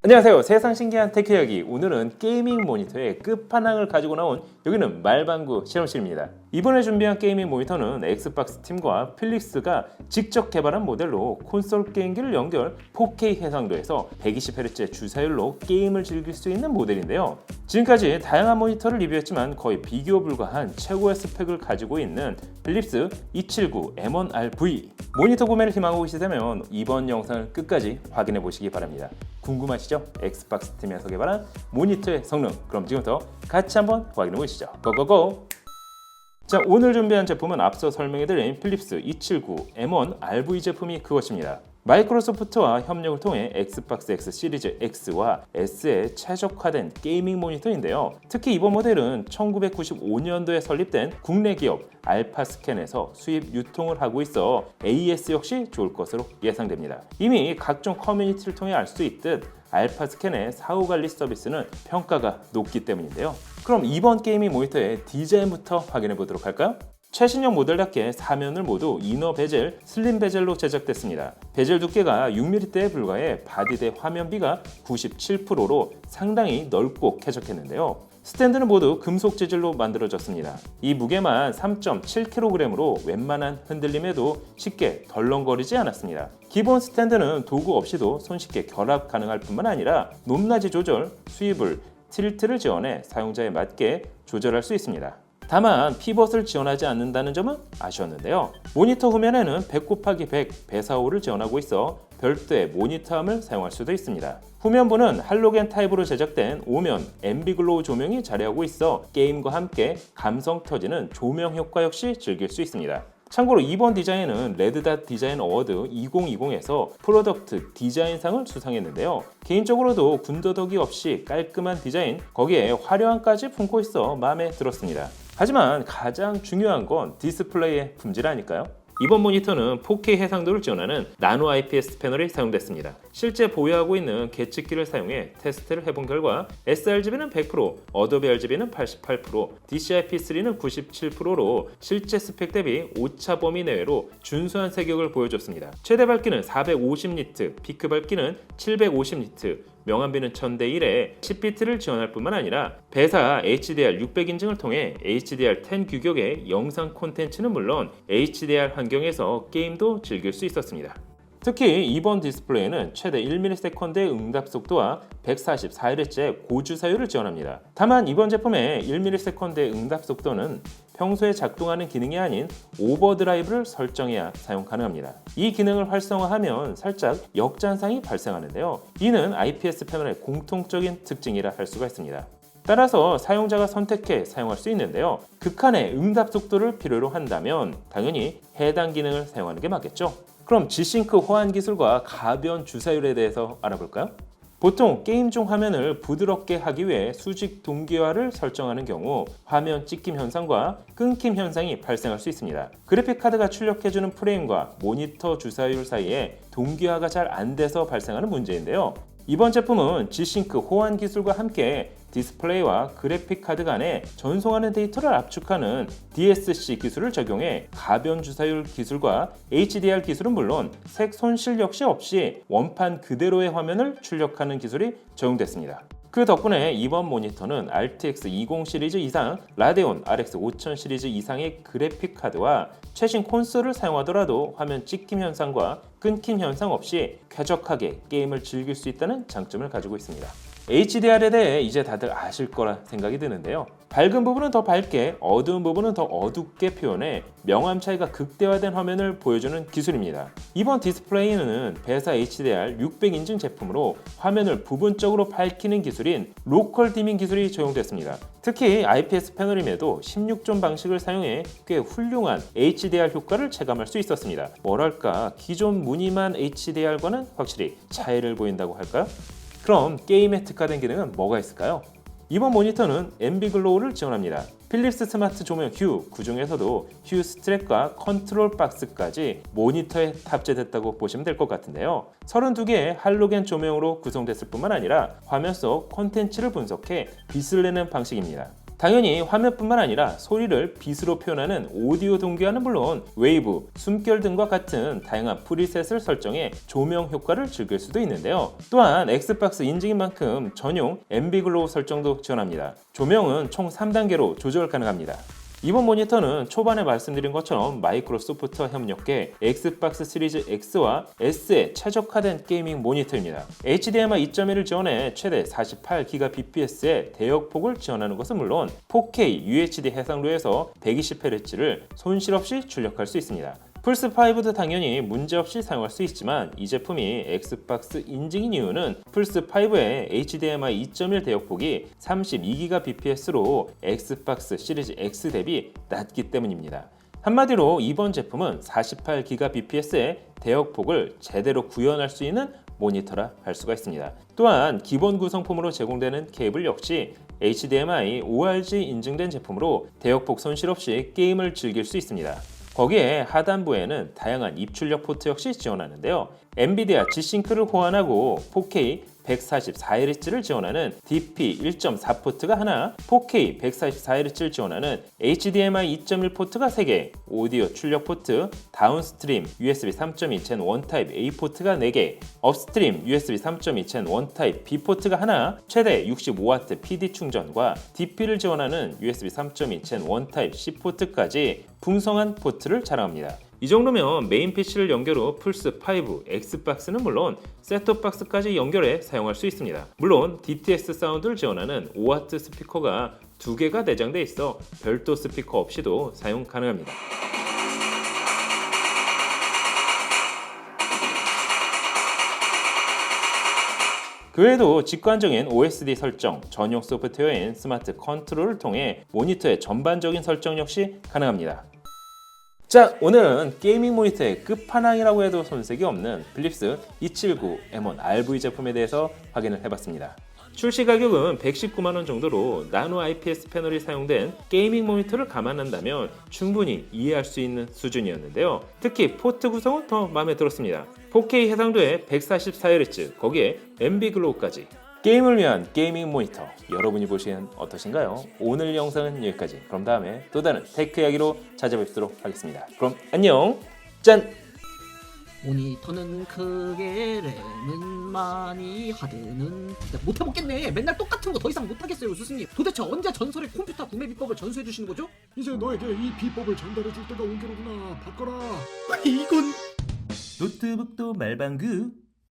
안녕하세요. 세상 신기한 테크 이야기. 오늘은 게이밍 모니터의 끝판왕을 가지고 나온 여기는 말방구 실험실입니다. 이번에 준비한 게이밍 모니터는 엑스박스 팀과 필립스가 직접 개발한 모델로 콘솔 게임기를 연결 4K 해상도에서 120Hz 주사율로 게임을 즐길 수 있는 모델인데요. 지금까지 다양한 모니터를 리뷰했지만 거의 비교 불가한 최고의 스펙을 가지고 있는 필립스 279 M1RV 모니터 구매를 희망하고 계시다면 이번 영상을 끝까지 확인해 보시기 바랍니다. 궁금하시죠? 엑스박스 팀에서 개발한 모니터의 성능, 그럼 지금부터 같이 한번 확인해 보시죠. 고고고! 자, 오늘 준비한 제품은 앞서 설명해드린 필립스 279 M1RV 제품이 그것입니다. 마이크로소프트와 협력을 통해 엑스박스 X 시리즈 X와 S에 최적화된 게이밍 모니터인데요. 특히 이번 모델은 1995년도에 설립된 국내 기업 알파스캔에서 수입 유통을 하고 있어 AS 역시 좋을 것으로 예상됩니다. 이미 각종 커뮤니티를 통해 알 수 있듯 알파스캔의 사후관리 서비스는 평가가 높기 때문인데요. 그럼 이번 게이밍 모니터의 디자인부터 확인해 보도록 할까요? 최신형 모델답게 사면을 모두 이너 베젤, 슬림 베젤로 제작됐습니다. 베젤 두께가 6mm대에 불과해 바디대 화면비가 97%로 상당히 넓고 쾌적했는데요. 스탠드는 모두 금속 재질로 만들어졌습니다. 이 무게만 3.7kg으로 웬만한 흔들림에도 쉽게 덜렁거리지 않았습니다. 기본 스탠드는 도구 없이도 손쉽게 결합 가능할 뿐만 아니라 높낮이 조절, 스위블, 틸트를 지원해 사용자에 맞게 조절할 수 있습니다. 다만 피벗을 지원하지 않는다는 점은 아쉬웠는데요. 모니터 후면에는 100×100 배사호를 지원하고 있어 별도의 모니터함을 사용할 수도 있습니다. 후면부는 할로겐 타입으로 제작된 오면 앰비글로우 조명이 자리하고 있어 게임과 함께 감성 터지는 조명 효과 역시 즐길 수 있습니다. 참고로 이번 디자인은 레드닷 디자인 어워드 2020에서 프로덕트 디자인상을 수상했는데요. 개인적으로도 군더더기 없이 깔끔한 디자인, 거기에 화려함까지 품고 있어 마음에 들었습니다. 하지만 가장 중요한 건 디스플레이의 품질 아닐까요? 이번 모니터는 4K 해상도를 지원하는 나노 IPS 패널이 사용됐습니다. 실제 보유하고 있는 계측기를 사용해 테스트를 해본 결과 sRGB는 100%, 어도비 RGB는 88%, DCI-P3는 97%로 실제 스펙 대비 오차 범위 내외로 준수한 세격을 보여줬습니다. 최대 밝기는 450니트, 피크 밝기는 750니트, 명암비는 1000대1에 10비트를 지원할 뿐만 아니라 배사 HDR 600 인증을 통해 HDR10 규격의 영상 콘텐츠는 물론 HDR 환경에서 게임도 즐길 수 있었습니다. 특히 이번 디스플레이는 최대 1ms의 응답 속도와 144Hz의 고주사율을 지원합니다. 다만 이번 제품의 1ms의 응답 속도는 평소에 작동하는 기능이 아닌 오버드라이브를 설정해야 사용 가능합니다. 이 기능을 활성화하면 살짝 역잔상이 발생하는데요. 이는 IPS 패널의 공통적인 특징이라 할 수가 있습니다. 따라서 사용자가 선택해 사용할 수 있는데요. 극한의 응답 속도를 필요로 한다면 당연히 해당 기능을 사용하는 게 맞겠죠. 그럼 G-Sync 호환 기술과 가변 주사율에 대해서 알아볼까요? 보통 게임 중 화면을 부드럽게 하기 위해 수직 동기화를 설정하는 경우 화면 찍힘 현상과 끊김 현상이 발생할 수 있습니다. 그래픽카드가 출력해주는 프레임과 모니터 주사율 사이에 동기화가 잘 안 돼서 발생하는 문제인데요. 이번 제품은 G-Sync 호환 기술과 함께 디스플레이와 그래픽카드 간에 전송하는 데이터를 압축하는 DSC 기술을 적용해 가변 주사율 기술과 HDR 기술은 물론 색 손실 역시 없이 원판 그대로의 화면을 출력하는 기술이 적용됐습니다. 그 덕분에 이번 모니터는 RTX 20 시리즈 이상, 라데온 RX 5000 시리즈 이상의 그래픽카드와 최신 콘솔을 사용하더라도 화면 찍힘 현상과 끊김 현상 없이 쾌적하게 게임을 즐길 수 있다는 장점을 가지고 있습니다. HDR에 대해 이제 다들 아실 거라 생각이 드는데요. 밝은 부분은 더 밝게, 어두운 부분은 더 어둡게 표현해 명암 차이가 극대화된 화면을 보여주는 기술입니다. 이번 디스플레이는 배사 HDR 600 인증 제품으로 화면을 부분적으로 밝히는 기술인 로컬 디밍 기술이 적용됐습니다. 특히 IPS 패널임에도 16존 방식을 사용해 꽤 훌륭한 HDR 효과를 체감할 수 있었습니다. 뭐랄까, 기존 무늬만 HDR과는 확실히 차이를 보인다고 할까요? 그럼 게임에 특화된 기능은 뭐가 있을까요? 이번 모니터는 앰비글로우를 지원합니다. 필립스 스마트 조명 휴, 그 중에서도 휴 스트랩과 컨트롤 박스까지 모니터에 탑재됐다고 보시면 될 것 같은데요. 32개의 할로겐 조명으로 구성됐을 뿐만 아니라 화면 속 콘텐츠를 분석해 빛을 내는 방식입니다. 당연히 화면뿐만 아니라 소리를 빛으로 표현하는 오디오 동기화는 물론 웨이브, 숨결 등과 같은 다양한 프리셋을 설정해 조명 효과를 즐길 수도 있는데요. 또한 엑스박스 인증인 만큼 전용 앰비글로우 설정도 지원합니다. 조명은 총 3단계로 조절 가능합니다. 이번 모니터는 초반에 말씀드린 것처럼 마이크로소프트와 협력해 엑스박스 시리즈 X와 S에 최적화된 게이밍 모니터입니다. HDMI 2.1을 지원해 최대 48GBps의 대역폭을 지원하는 것은 물론 4K UHD 해상도에서 120Hz를 손실 없이 출력할 수 있습니다. 플스5도 당연히 문제없이 사용할 수 있지만 이 제품이 엑스박스 인증인 이유는 플스5의 HDMI 2.1 대역폭이 32GBps로 엑스박스 시리즈 X 대비 낮기 때문입니다. 한마디로 이번 제품은 48GBps의 대역폭을 제대로 구현할 수 있는 모니터라 할 수가 있습니다. 또한 기본 구성품으로 제공되는 케이블 역시 HDMI ORG 인증된 제품으로 대역폭 손실 없이 게임을 즐길 수 있습니다. 거기에 하단부에는 다양한 입출력 포트 역시 지원하는데요. 엔비디아 G-SYNC를 호환하고 4K 144Hz를 지원하는 DP 1.4 포트가 하나, 4K 144Hz를 지원하는 HDMI 2.1 포트가 3개, 오디오 출력 포트, 다운스트림 USB 3.2 젠 1 타입 A 포트가 4개, 업스트림 USB 3.2 젠 1 타입 B 포트가 하나, 최대 65W PD 충전과 DP를 지원하는 USB 3.2 젠 1 타입 C 포트까지 풍성한 포트를 자랑합니다. 이 정도면 메인 PC를 연결 후 플스5, 엑스박스는 물론 셋톱박스까지 연결해 사용할 수 있습니다. 물론 DTS 사운드를 지원하는 5W 스피커가 2개가 내장돼 있어 별도 스피커 없이도 사용 가능합니다. 그 외에도 직관적인 OSD 설정, 전용 소프트웨어인 스마트 컨트롤을 통해 모니터의 전반적인 설정 역시 가능합니다. 자, 오늘은 게이밍 모니터의 끝판왕이라고 해도 손색이 없는 필립스 279 M1 RV 제품에 대해서 확인을 해봤습니다. 출시 가격은 119만원 정도로 나노 IPS 패널이 사용된 게이밍 모니터를 감안한다면 충분히 이해할 수 있는 수준이었는데요. 특히 포트 구성은 더 마음에 들었습니다. 4K 해상도에 144Hz, 거기에 앰비글로우까지. 게임을 위한 게이밍 모니터, 여러분이 보시기엔 어떠신가요? 오늘 영상은 여기까지. 그럼 다음에 또 다른 테크 이야기로 찾아뵙도록 하겠습니다. 그럼 안녕! 짠! 모니터는 크게, 램은 많이, 하드는 못 해먹겠네. 맨날 똑같은 거 더 이상 못하겠어요, 스승님. 도대체 언제 전설의 컴퓨터 구매 비법을 전수해 주시는 거죠? 이제 너에게 이 비법을 전달해 줄 때가 온 게로구나. 바꿔라. 아니 이건 노트북도 말방구